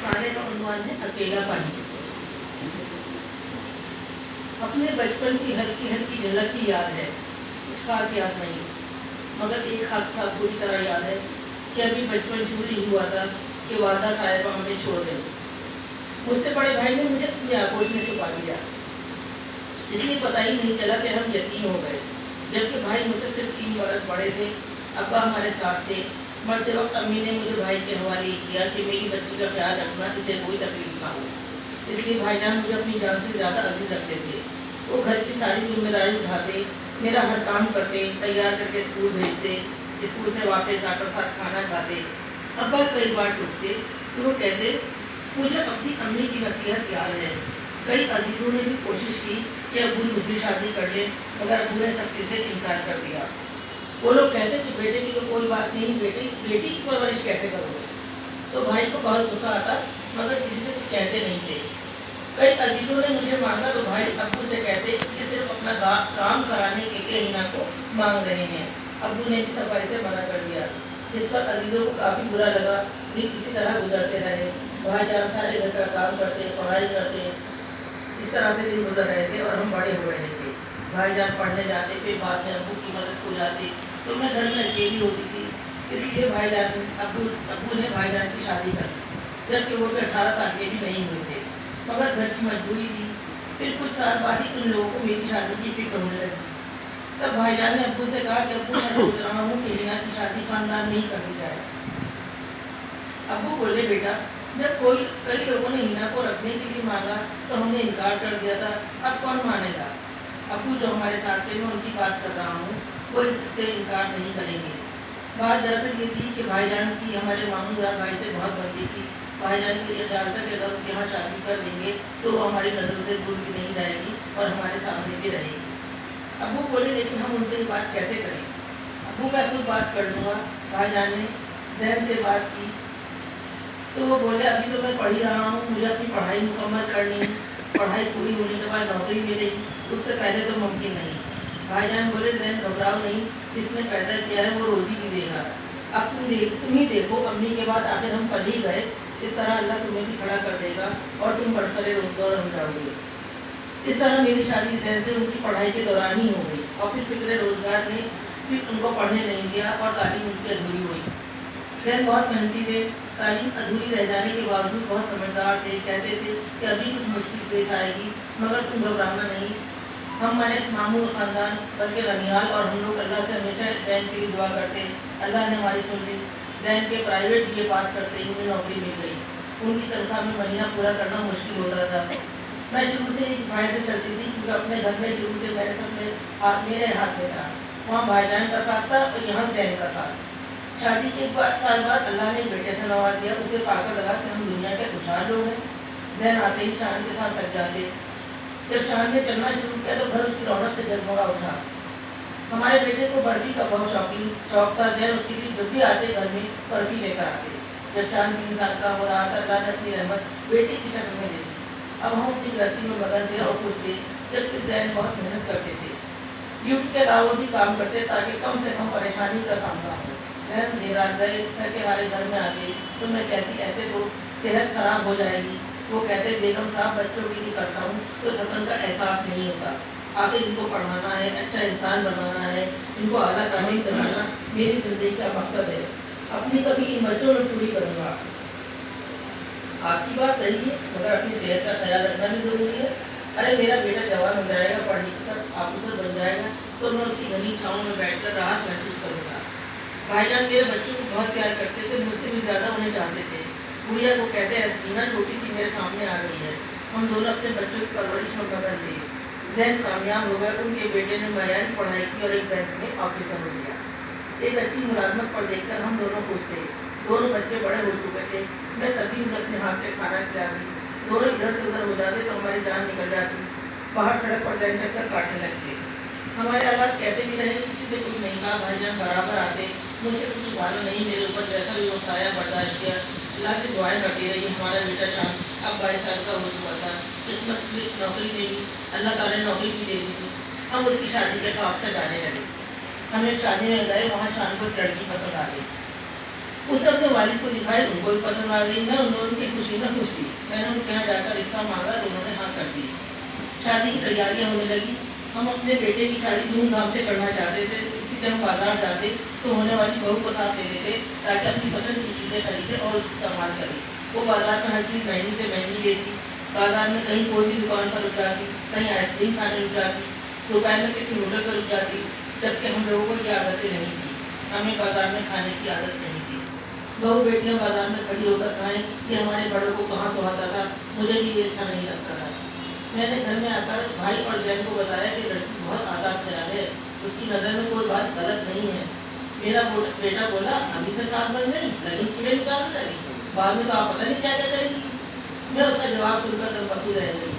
अफसाने का उन्वान है अकेलापन। अपने बचपन की हल्की झलक की याद है, कुछ खास याद नहीं, मगर एक हादसा पूरी तरह याद है कि अभी बचपन शुरू ही हुआ था कि वादा साहिबा हमें छोड़ गई। मुझसे बड़े भाई ने मुझे अपनी आगोश में छुपा दिया, इसलिए पता ही नहीं चला कि हम यतीम हो गए। जबकि भाई मुझसे सिर्फ 3 बरस बड़े थे। अब्बा हमारे साथ थे। मरते वक्त अम्मी ने मुझे भाई के हवाले किया कि मेरी बच्ची का ख्याल रखना, इसे कोई तकलीफ ना हो। इसलिए भाईजान मुझे अपनी जान से ज़्यादा अजीज रखते थे। वो घर की सारी जिम्मेदारी उठाते, मेरा हर काम करते, तैयार करके स्कूल भेजते, स्कूल से वापस आकर साथ खाना खाते। अब्बा कई बार टूटते तो वो कहते, मुझे अपनी अम्मी की नसीहत याद है। कई अजीजों ने भी कोशिश की कि अब्बू दूसरी शादी कर ले, मगर अब्बू ने सख्ती से इनकार कर दिया। वो लोग कहते कि बेटे की तो कोई बात नहीं, बेटी की परवरिश कैसे करोगे। तो भाई को बहुत गुस्सा आता, मगर किसी से कहते नहीं थे। कई अजीजों ने मुझे मांगा तो भाई अब्बू से कहते कि सिर्फ अपना काम कराने के लिए हिना को मांग रहे हैं। अब्बू ने भी सफाई से मना कर दिया, जिस पर अजीजों को काफ़ी बुरा लगा। दिन इसी तरह गुजरते रहे। भाईजान सारे घर का काम करते, पढ़ाई करते, इस तरह से दिन गुजर रहे थे और हम बड़े हो रहे थे। भाईजान पढ़ने जाते थे, बाद में अब्बू की मदद हो जाती, तो मैं घर में अकेली होती थी। इसलिए अब्बू ने भाईजान की शादी कर दी, जबकि वो 18 साल के भी नहीं हुए थे, मगर घर की मजबूरी थी। फिर कुछ साल बाद ही उन लोगों को मेरी शादी की फिक्र होने लगी। तब भाईजान ने अब्बू से कहा कि अब्बू, मैं सोच रहा हूँ कि हिना की शादी खानदान में ही करनी जाए। अब्बू बोले, बेटा, जब कई लोगों ने हिना को रखने के लिए मांगा तो हमने इनकार कर दिया था, अब कौन मानेगा। अब्बू जो हमारे साथ थे, मैं उनकी बात कर रहा हूँ, वो इससे इनकार नहीं करेंगे। बात दरअसल ये थी कि भाईजान की हमारे मामूदार भाई से बहुत बनती थी। भाईजान के ये ख्याल था कि अगर उनके यहाँ शादी कर देंगे तो वो हमारी नज़रों से दूर भी नहीं जाएगी और हमारे सामने भी रहेगी। अब्बू बोले, लेकिन हम उनसे ये बात कैसे करें। अब्बू, मैं खुद बात कर लूँगा। भाईजान ने जैन से बात की तो वो बोले, अभी तो मैं पढ़ ही रहा हूँ, मुझे अपनी पढ़ाई मुकम्मल करनी, पढ़ाई पूरी होने के बाद नौकरी मिलेगी, उससे पहले तो मुमकिन नहीं। भाईजान बोले, जैन घबराओ नहीं, जिसने पैदा किया है वो रोज़ी भी देगा। अब तुम ही देखो, अम्मी के बाद आखिर हम पल ही गए, इस तरह अल्लाह तुम्हें भी खड़ा कर देगा और तुम बरसरे रोजगार हो जाओगे। इस तरह मेरी शादी जैन से उनकी पढ़ाई के दौरान ही हो गई और फिर फिक्र रोजगार ने फिर उनको पढ़ने नहीं दिया और तालीम उनकी अधूरी हुई। जैन बहुत मेहनती थे, तालीम अधूरी रह जाने के बावजूद बहुत समझदार थे। कहते थे कि अभी कुछ मुश्किल पेश आएगी, मगर तुम घबराना नहीं। हम हमारे मामू ख़ानदान बल्कि रनियाल और हम लोग अल्लाह से हमेशा जैन के लिए दुआ करते। अल्लाह ने हमारी सुन ली। जैन के प्राइवेट BA पास करते ही उन्हें नौकरी मिल गई। उनकी तनख्वाह में महीना पूरा करना मुश्किल होता था। मैं शुरू से एक भाई से चलती थी, क्योंकि अपने घर में शुरू से मेरे मेरे हाथ में था। वहाँ भाईजान का साथ था और यहाँ जैन का साथ। शादी के 5 साल बाद अल्लाह ने बेटे से नवाज दिया। उसे पाकर लगा कि हम दुनिया के खुशहाल लोग हैं। जैन आते ही शान के साथ थक जाते। जब शान ने चलना शुरू किया तो घर उसकी रौनक से जगमगा उठा। हमारे बेटे को बर्फी का बहुत शौक था। जैन उसके लिए जब भी आते घर में बर्फी लेकर आते। जब शान 3 साल का हो रहा था, अल्लाह ने अपनी रहमत बेटे की शक्ल में दे दी। अब हम अपनी गृहस्थी में मगन थे और खुश थे, जबकि जैन बहुत मेहनत करते थे। ड्यूटी के अलावा भी काम करते ताकि कम से कम परेशानी का सामना हो। जैन देर रात गए, करके हमारे घर में आ गए तो मैं कहती, ऐसे तो सेहत खराब हो जाएगी। वो कहते, बेगम साहब, बच्चों के लिए करता हूँ तो थकन का एहसास नहीं होता। आखिर इनको पढ़ाना है, अच्छा इंसान बनाना है, इनको आला तालीम दिलाना मेरी ज़िंदगी का मकसद है। अपनी कभी इन बच्चों में पूरी करूँगा। आपकी बात सही है, मगर अपनी सेहत का ख्याल रखना भी ज़रूरी है। अरे मेरा बेटा जवान हो जाएगा, पढ़ लिख कर ऑफिसर बन जाएगा तो मैं उसकी घनी छाँव में बैठकर राहत महसूस करूँगा। भाईजान मेरे बच्चों को बहुत प्यार करते थे, मुझसे भी ज़्यादा उन्हें चाहते थे। गुड़िया को कहते हैं, हिना छोटी सी मेरे सामने आ गई है। हम दोनों अपने बच्चों की परवरिश में मगन थे। जैन कामयाब हो गया, उनके बेटे ने मयार की पढ़ाई की और एक बैंक में ऑफिसर हो गया। एक अच्छी मुलाजमत पर देखकर हम दोनों खुश थे। दोनों बच्चे बड़े हो चुके थे। मैं तभी उन्हें अपने हाथ से खाना खिलाती। दोनों इधर से उधर हो जाते तो हमारी जान निकल जाती। बाहर सड़क पर जैन चक्कर काटने लगते। हमारे हालात कैसे भी रहे, किसी से कुछ नहीं कहा। भाईजान बराबर आते, मुझसे कुछ मालूम नहीं, मेरे ऊपर जैसा भी उठाया बर्दाश्त किया। अल्लाह की दुआएं करती रही। हमारा बेटा शान अब 22 साल का हो चुका था। किस्मत की नौकरी में भी अल्लाह ताला ने नौकरी भी दे दी थी। हम उसकी शादी के ख्वाब से जाने लगे। हम एक शादी में गए, वहाँ शान को एक लड़की पसंद आ गई। उसने अपने वालिद को दिखाई, उनको भी पसंद आ गई। मैं उनकी खुशी में खुश थी। मैंने उनके यहाँ जाकर रिश्ता मांगा तो उन्होंने हाँ कर दी। शादी की तैयारियां होने लगी। हम अपने बेटे की शादी धूमधाम से करना चाहते थे, इसलिए हम बाजार जाते तो होने वाली बहू को साथ ले लेते ताकि अपनी पसंद की चीज़ें खरीदे और उसका इस्तेमाल करें। वो बाजार में हर चीज़ महंगी से महंगी लेती। बाजार में कहीं कोई भी दुकान पर रुक जाती, कहीं आइसक्रीम खाने रुक जाती, दोपहर में किसी होटल पर रुक जाती, जबकि हम लोगों को ये आदतें नहीं थी। हमें बाजार में खाने की आदत नहीं थी। बहू बेटियां बाजार में खड़ी होकर खाएं कि हमारे बड़ों को कहाँ सुहाता था, मुझे भी ये अच्छा नहीं लगता था। मैंने घर में आकर भाई और जैन को बताया कि लड़की बहुत आज़ाद ख्याल है, उसकी नज़र में कोई बात गलत नहीं है। मेरा बेटा बोला, अभी से साथ बन गई, लगी कीड़े निकालने लगी, बाद में तो आप पता नहीं क्या क्या करेंगी। मैं उसका जवाब सुनकर दम पकड़ी रह गई।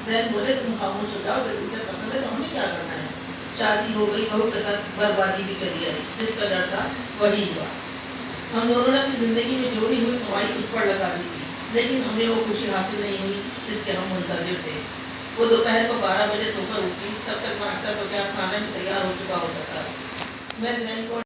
जैन बोले, तुम खामोश हो जाओ, यदि उसे पसंद है तो हमें क्या करना है। शादी हो गई, बहू के साथ बर्बादी भी चली आई। जिसका डर था वही हुआ। हम दोनों ने अपनी ज़िंदगी में जो भी हुई कमाई उस पर लगा दी थी, लेकिन हमें वो खुशी हासिल नहीं हुई जिसके हम मुंतज़िर थे। वो दोपहर को 12 बजे सोकर उठी, तब तक नाश्ता तो क्या खाना भी तैयार हो चुका होता था। मैं जैन को